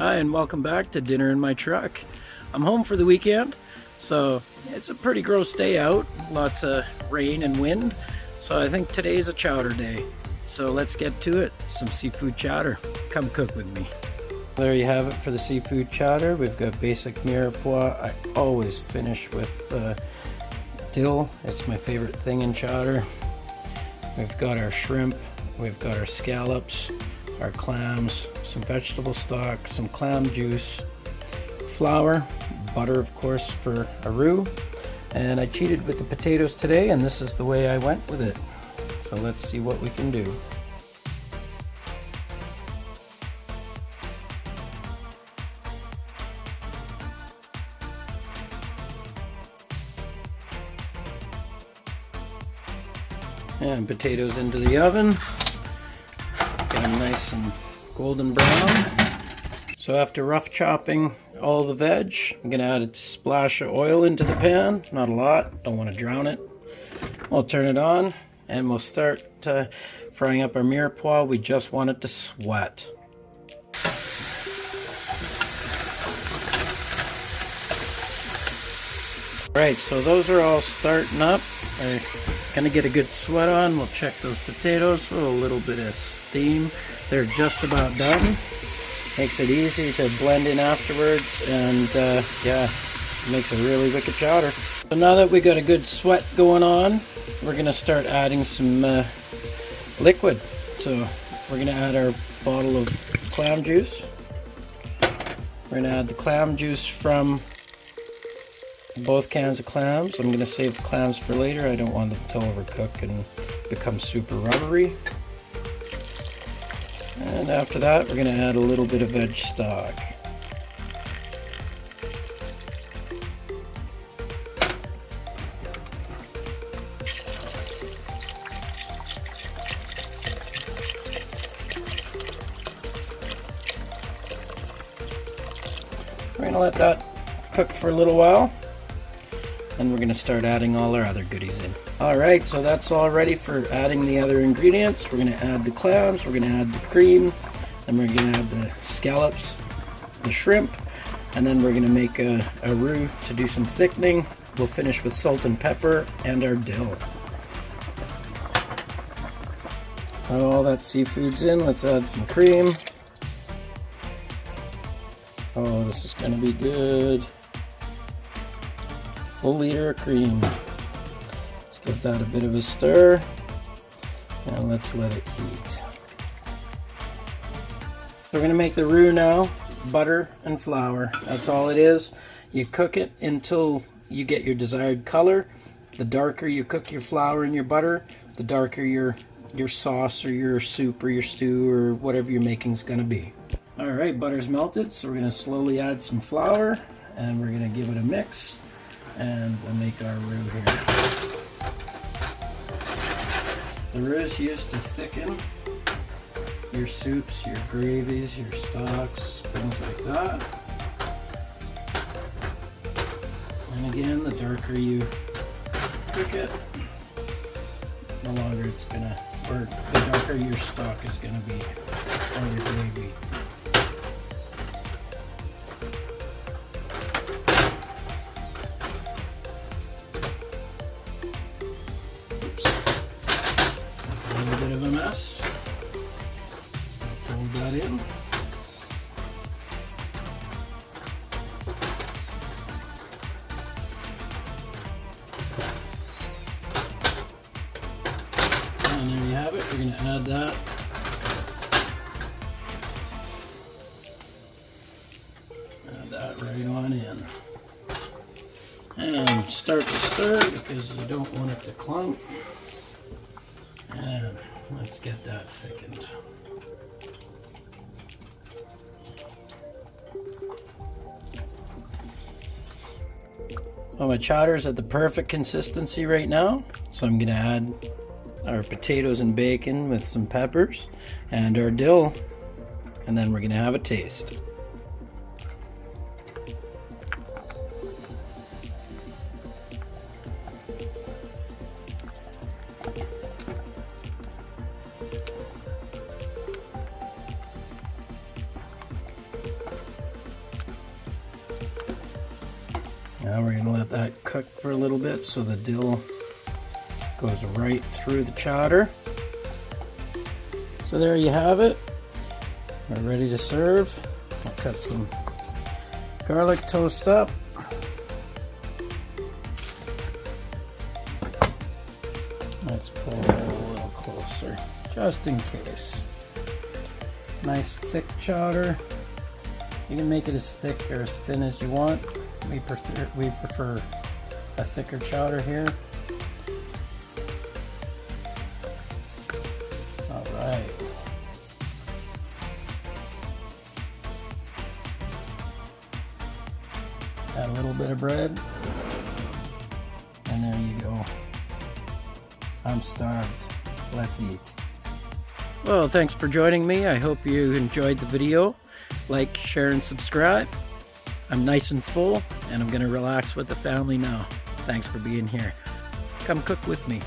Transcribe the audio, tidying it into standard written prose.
Hi, and welcome back to Dinner in My Truck. I'm home for the weekend, so it's a pretty gross day out. Lots of rain and wind, so I think today's a chowder day. So let's get to it. Some seafood chowder. Come cook with me. There you have it for the seafood chowder. We've got basic mirepoix. I always finish with dill. It's my favorite thing in chowder. We've got our shrimp. We've got our scallops, our clams, some vegetable stock, some clam juice, flour, butter of course for a roux, and I cheated with the potatoes today, and this is the way I went with it. So let's see what we can do. And potatoes into the oven. Get them nice and golden brown. So after rough chopping all the veg, I'm gonna add a splash of oil into the pan. Not a lot, don't want to drown it. We'll turn it on and we'll start frying up our mirepoix. We just want it to sweat. Alright, so those are all starting up. We're gonna get a good sweat on. We'll check those potatoes with a little bit of steam. They're just about done. Makes it easy to blend in afterwards, and yeah, makes a really wicked chowder. So now that we got a good sweat going on, we're gonna start adding some liquid. So we're gonna add our bottle of clam juice. We're gonna add the clam juice from both cans of clams. I'm gonna save the clams for later. I don't want them to overcook and become super rubbery. And after that, we're going to add a little bit of veg stock. We're going to let that cook for a little while, and we're going to start adding all our other goodies in. Alright, so that's all ready for adding the other ingredients. We're going to add the clams, we're going to add the cream, then we're going to add the scallops, the shrimp, and then we're going to make a roux to do some thickening. We'll finish with salt and pepper and our dill. All that seafood's in, let's add some cream. Oh, this is going to be good. Full liter of cream. Let's give that a bit of a stir, and let's let it heat. We're going to make the roux now. Butter and flour, that's all it is. You cook it until you get your desired color. The darker you cook your flour and your butter, the darker your sauce or your soup or your stew or whatever you're making is going to be. Alright, butter's melted, so we're going to slowly add some flour, and we're going to give it a mix, and we'll make our roux here. The roux is used to thicken your soups, your gravies, your stocks, things like that. And again, the darker you cook it, the longer it's gonna, or the darker your stock is gonna be, or your gravy. Bit of a mess. Fold that in. And there you have it. We're going to add that. Add that right on in. And start to stir because you don't want it to clump. And let's get that thickened. Well, my chowder's at the perfect consistency right now, so I'm going to add our potatoes and bacon with some peppers and our dill, and then we're going to have a taste. Now we're going to let that cook for a little bit so the dill goes right through the chowder. So there you have it. We're ready to serve. I'll cut some garlic toast up. Let's pull it a little closer, just in case. Nice thick chowder. You can make it as thick or as thin as you want. We prefer a thicker chowder here. All right. Add a little bit of bread. And there you go. I'm starved. Let's eat. Well, thanks for joining me. I hope you enjoyed the video. Like, share, and subscribe. I'm nice and full, and I'm going to relax with the family now. Thanks for being here. Come cook with me.